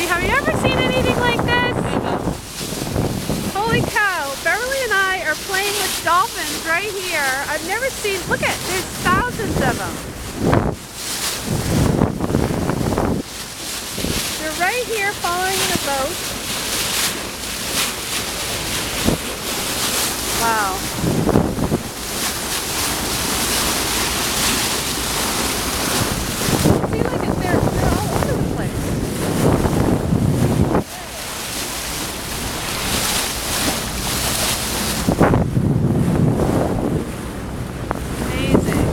have you ever seen anything like this? Holy cow, Beverly and I are playing with dolphins right here. I've never seen, look at, there's thousands of them. They're right here following the boat. Wow. See, look at they're all over the place. Amazing.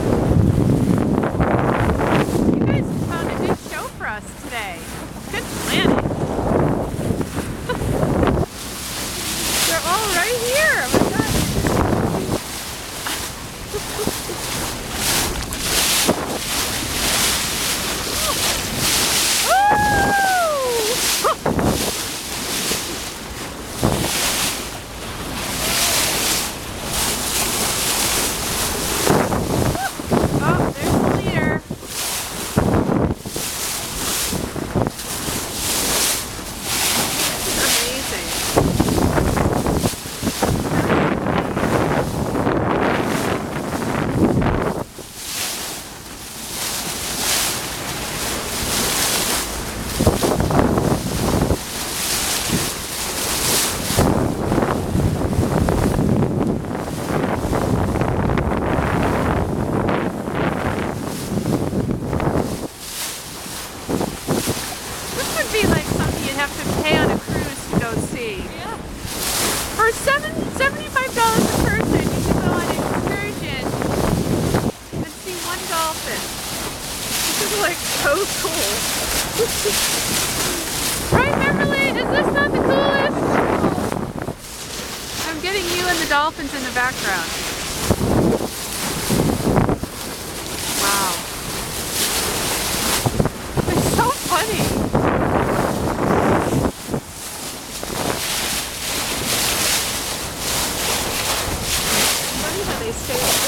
You guys found a new show for us today. Good planning. They're all right here. Oh my God. Oh, there's the leader. Amazing. This would be like something you'd have to pay on a cruise to go see. Yeah. For $75 a person, you can go on an excursion and see one dolphin. This is like so cool. Right, Beverly? Is this not the coolest? I'm getting you and the dolphins in the background. Wow. It's so funny. Funny how they stay